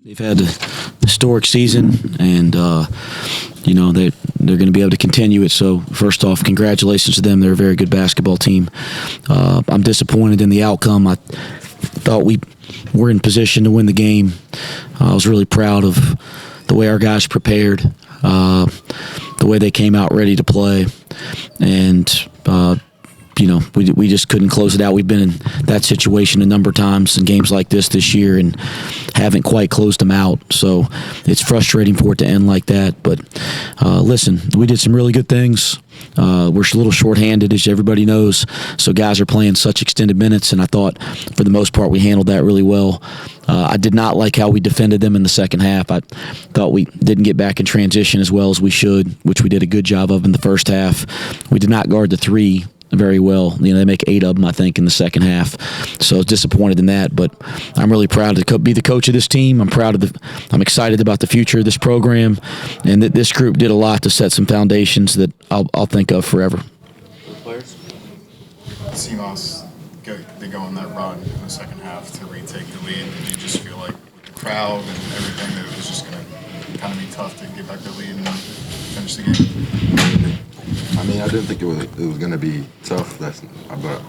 They've had a historic season, and they're going to be able to continue it. So first off, congratulations to them. They're a very good basketball team. I'm disappointed in the outcome. I thought we were in position to win the game. I was really proud of the way our guys prepared, the way they came out ready to play, and we just couldn't close it out. We've been in that situation a number of times in games like this year and haven't quite closed them out. So it's frustrating for it to end like that. But listen, we did some really good things. We're a little shorthanded, as everybody knows. So guys are playing such extended minutes, and I thought for the most part we handled that really well. I did not like how we defended them in the second half. I thought we didn't get back in transition as well as we should, which we did a good job of in the first half. We did not guard the three very well. They make 8 of them, I think, in the second half. So I was disappointed in that, but I'm really proud to be the coach of this team. I'm excited about the future of this program, and that this group did a lot to set some foundations that I'll think of forever. Players? Simas, they go on that run in the second half to retake the lead. Did you just feel like with the crowd and everything that it was just going to kind of be tough to get back the lead and finish the game? I mean, I didn't think it was going to be tough, but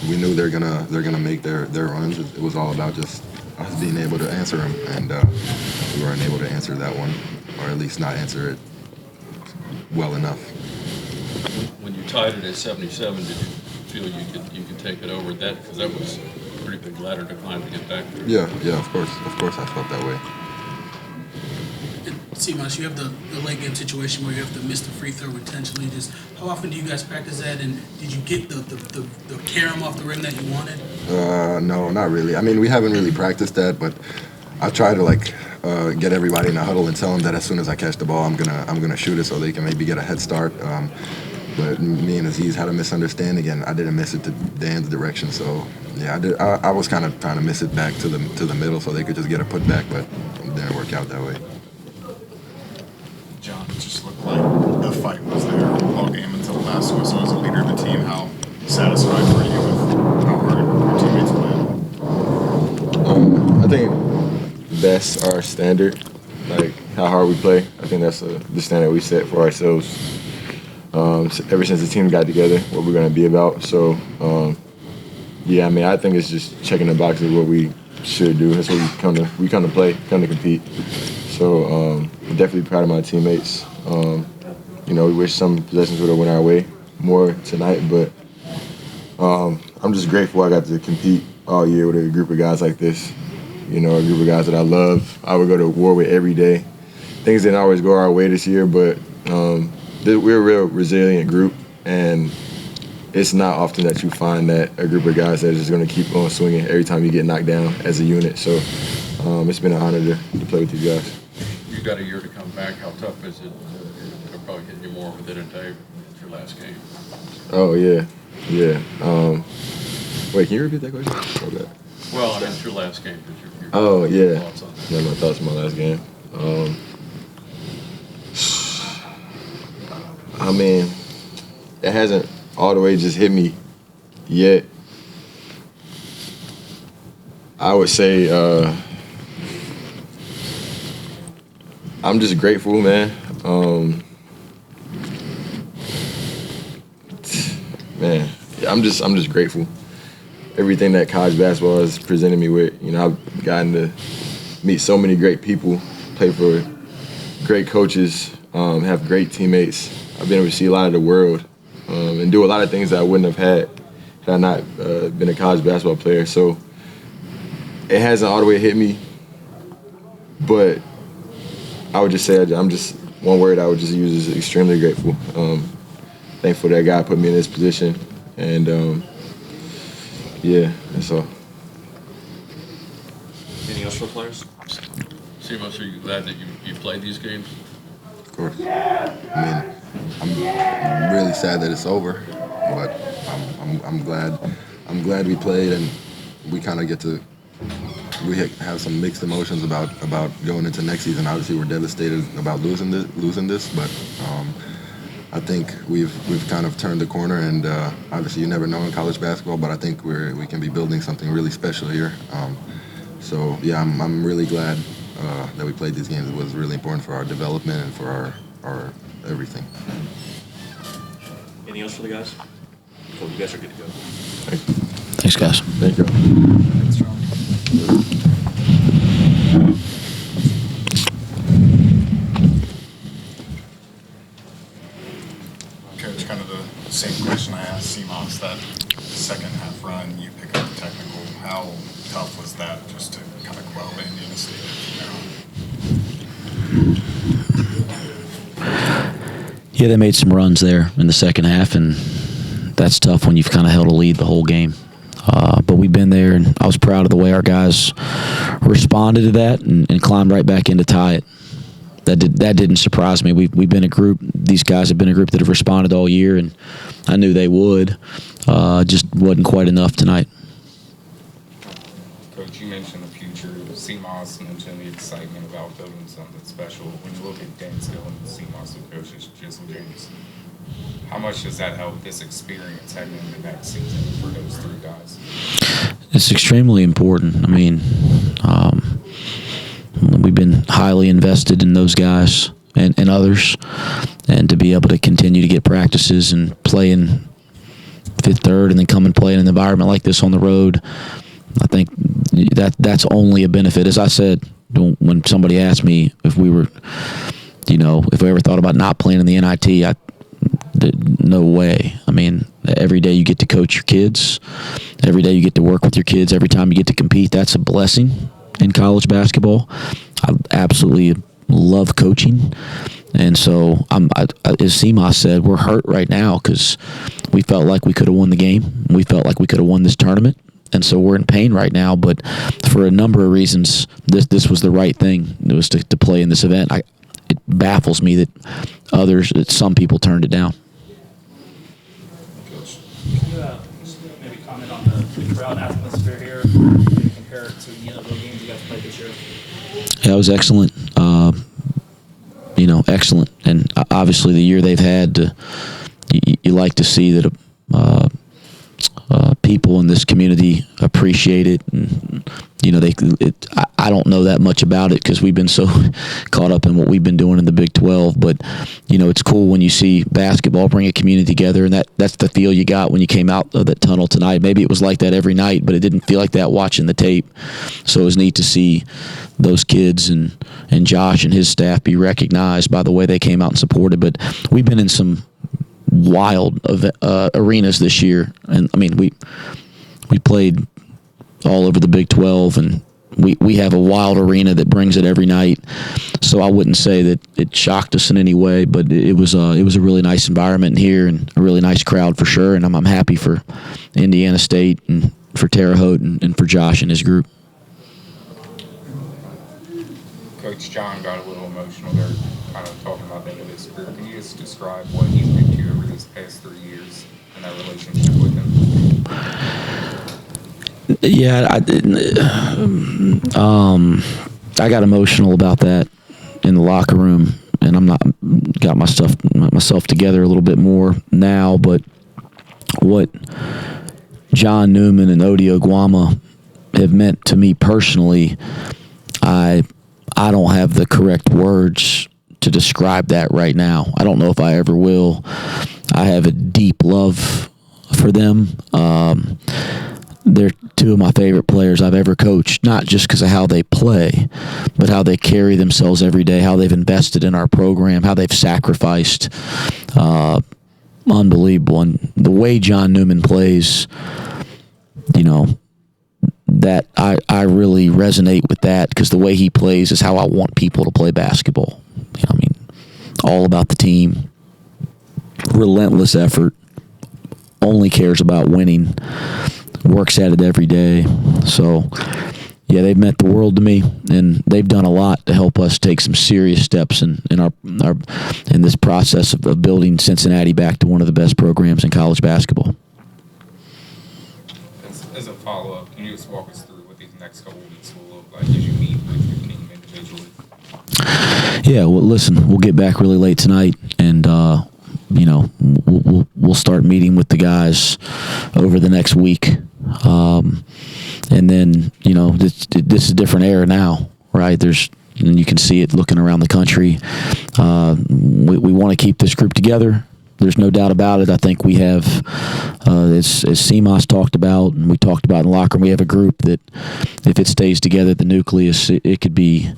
we knew they're gonna make their runs. It was all about just us being able to answer them, and we weren't able to answer that one, or at least not answer it well enough. When you tied it at 77, did you feel you could take it over that? Because that was a pretty big ladder to climb to get back there. Yeah, of course I felt that way. Simas, you have the late game situation where you have to miss the free throw intentionally. Just how often do you guys practice that? And did you get the carom off the rim that you wanted? No, not really. I mean, we haven't really practiced that, but I try to get everybody in a huddle and tell them that as soon as I catch the ball, I'm gonna shoot it so they can maybe get a head start. But me and Aziz had a misunderstanding, and I didn't miss it to Dan's direction. So yeah, I was kind of trying to miss it back to the middle so they could just get a putback, but it didn't work out that way. John, it just looked like the fight was there all game until the last whistle. As a leader of the team, how satisfied were you with how hard your teammates played? I think that's our standard, like how hard we play. I think that's the standard we set for ourselves ever since the team got together, what we're going to be about. So, I mean, I think it's just checking the boxes of what we should do. That's what we come to play, come to compete. So I'm definitely proud of my teammates. We wish some possessions would have went our way more tonight, but I'm just grateful I got to compete all year with a group of guys like this. A group of guys that I love. I would go to war with every day. Things didn't always go our way this year, but we're a real resilient group, and it's not often that you find that a group of guys that is just going to keep on swinging every time you get knocked down as a unit. So it's been an honor to play with you guys. You got a year to come back. How tough is it? It'll probably hit you more within a day. It's your last game. Oh, yeah. Wait, can you repeat that question? Well, I mean, it's your last game. Oh, yeah. Thoughts on that? No, my thoughts on my last game. I mean, it hasn't all the way just hit me yet. I would say I'm just grateful, man. I'm just grateful. Everything that college basketball has presented me with, I've gotten to meet so many great people, play for great coaches, have great teammates. I've been able to see a lot of the world and do a lot of things that I wouldn't have had I not been a college basketball player. So it hasn't all the way hit me, but I would just say I'm just one word I would just use is extremely grateful. Thankful that God put me in this position, and that's all. Anything else for the players? Simas, are you glad that you played these games? Of course. I mean, I'm really sad that it's over, but I'm glad we played, and we kind of we have some mixed emotions about going into next season. Obviously, we're devastated about losing this, but I think we've kind of turned the corner, and obviously you never know in college basketball, but I think we can be building something really special here. So yeah, I'm really glad that we played these games was really important for our development and for our everything. Anything else for the guys? Cool, you guys are good to go. Thanks, guys. Thank you. Coach, kind of the same question I asked Simas, that second half run, you pick up the technical. How tough was that just to kind of quell the Indiana State from Yeah, they made some runs there in the second half, and that's tough when you've kind of held a lead the whole game. But we've been there, and I was proud of the way our guys responded to that and climbed right back in to tie it. That didn't surprise me. We've been a group. These guys have been a group that have responded all year, and I knew they would. Just wasn't quite enough tonight. Coach, you mentioned the future. Simas mentioned the excitement about building something special. When you look at Denskill and Simas, Lukosius, James, how much does that help this experience heading into next season for those three guys? It's extremely important. I mean, we've been highly invested in those guys and others, and to be able to continue to get practices and play in fifth, third, and then come and play in an environment like this on the road, I think that's only a benefit. As I said, when somebody asked me if we were, if we ever thought about not playing in the NIT, no way. I mean, every day you get to coach your kids, every day you get to work with your kids, every time you get to compete, that's a blessing in college basketball. I absolutely love coaching. And so, as Simas said, we're hurt right now because we felt like we could have won the game. We felt like we could have won this tournament. And so we're in pain right now. But for a number of reasons, this was the right thing. It was to play in this event. It baffles me that some people turned it down. Can you maybe comment on the crowd atmosphere here? Compare it to the other games you guys played this year? Yeah, it was excellent. Excellent. And obviously the year they've had, you like to see that people in this community appreciate it. And, I don't know that much about it because we've been so caught up in what we've been doing in the Big 12. But, it's cool when you see basketball bring a community together, and that's the feel you got when you came out of that tunnel tonight. Maybe it was like that every night, but it didn't feel like that watching the tape. So it was neat to see those kids and Josh and his staff be recognized by the way they came out and supported. But we've been in some wild arenas this year, and I mean we played all over the Big 12, and we have a wild arena that brings it every night. So I wouldn't say that it shocked us in any way, but it was a really nice environment here and a really nice crowd for sure. And I'm happy for Indiana State and for Terre Haute and for Josh and his group. Coach John got a little emotional there, kind of talking about the end of this career. Can you just describe what he's been to you over these past 3 years and that relationship with him? Yeah, I got emotional about that in the locker room, and I'm not got myself together a little bit more now. But what John Newman and Odi Oguama have meant to me personally, I don't have the correct words to describe that right now. I don't know if I ever will. I have a deep love for them. They're two of my favorite players I've ever coached, not just because of how they play, but how they carry themselves every day, how they've invested in our program, how they've sacrificed. Unbelievable. And the way John Newman plays, that I really resonate with that, because the way he plays is how I want people to play basketball. All about the team, relentless effort, only cares about winning, works at it every day. So, yeah, they've meant the world to me, and they've done a lot to help us take some serious steps in this process of building Cincinnati back to one of the best programs in college basketball. As a follow-up, can you just walk us through what these next couple weeks will look like as you meet with your team individually? Yeah, well, listen, we'll get back really late tonight, and we'll start meeting with the guys over the next week, and then this is a different era now, right? There's and you can see it looking around the country. We want to keep this group together. There's no doubt about it. I think we have, as Simas talked about, and we talked about in the locker room, we have a group that, if it stays together, the nucleus, it could be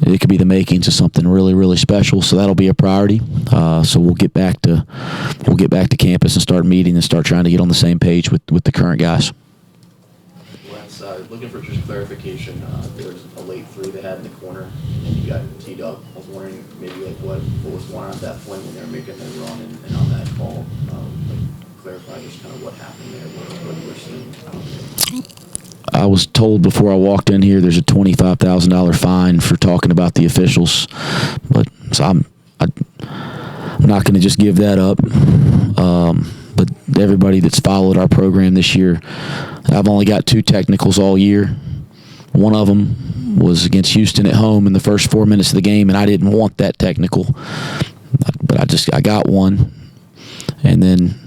the makings of something really, really special. So that'll be a priority. So we'll get back to campus and start meeting and start trying to get on the same page with the current guys. Wes, looking for just clarification. There was a late three they had in the corner, and you got teed up. I was wondering maybe like what was going on at that point when they were making their run and on that call. Clarify just kind of what happened there, what you were seeing out there. I was told before I walked in here there's a $25,000 fine for talking about the officials, but so I'm not going to just give that up. But everybody that's followed our program this year, I've only got 2 technicals all year. One of them was against Houston at home in the first 4 minutes of the game, and I didn't want that technical, but I got one, and then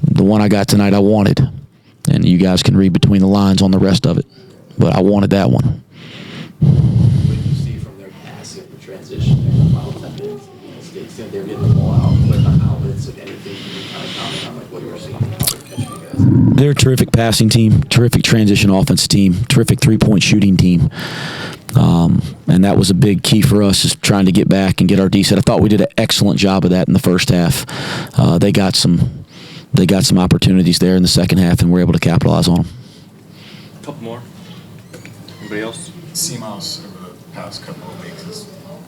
the one I got tonight I wanted. And you guys can read between the lines on the rest of it. But I wanted that one. What did you see from their passing, the transition there in the final 10 minutes? They said they were getting the ball out, clear on outlets, like anything you can kind of comment on, like what you were seeing, how they're catching you guys? They're a terrific passing team, terrific transition offense team, terrific three-point shooting team. And that was a big key for us, is trying to get back and get our D set. I thought we did an excellent job of that in the first half. They got some opportunities there in the second half, and we're able to capitalize on them. A couple more. Anybody else? Simas over the past couple of weeks, it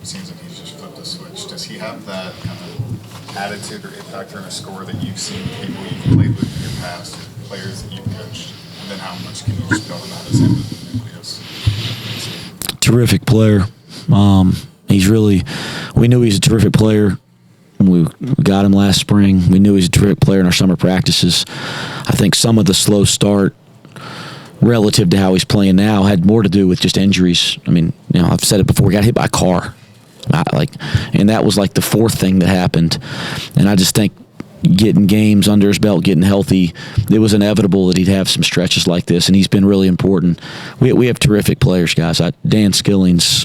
seems like he's just flipped a switch. Does he have that kind of attitude or impact on a score that you've seen people you've played with in your past, or players that you've coached? And then how much can you just build on that as him with the nucleus? Terrific player. We knew he's a terrific player. We got him last spring. We knew he was a terrific player in our summer practices. I think some of the slow start relative to how he's playing now had more to do with just injuries. I mean, I've said it before, he got hit by a car. And that was like the 4th thing that happened. And I just think getting games under his belt, getting healthy, it was inevitable that he'd have some stretches like this, and he's been really important. We have terrific players, guys. Dan Skilling's,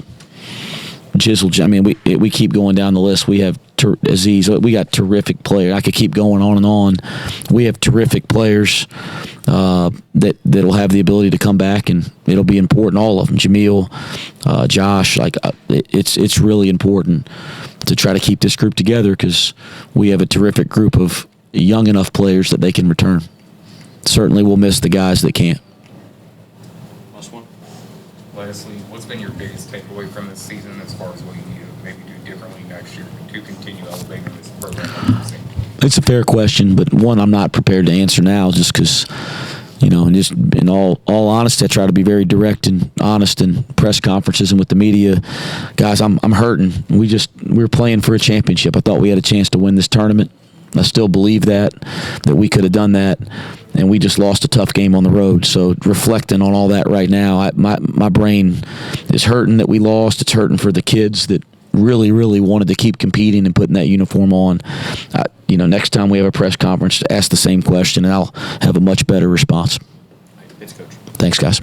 Jizzle. I mean, we keep going down the list. We have Aziz. We got terrific players. I could keep going on and on. We have terrific players that'll have the ability to come back, and it'll be important. All of them, Jameel, Josh. It's really important to try to keep this group together, because we have a terrific group of young enough players that they can return. Certainly, we'll miss the guys that can't. Last one. Lastly, what's been your biggest takeaway from this season as far as what you need to maybe do differently next year to continue elevating this program? It's a fair question, but one I'm not prepared to answer now, just because, and just in all honesty, I try to be very direct and honest in press conferences and with the media. Guys, I'm hurting. We're playing for a championship. I thought we had a chance to win this tournament. I still believe that we could have done that, and we just lost a tough game on the road. So reflecting on all that right now, my brain is hurting that we lost. It's hurting for the kids that really, really wanted to keep competing and putting that uniform on. Next time we have a press conference, ask the same question, and I'll have a much better response. Thanks, Coach. Thanks, guys.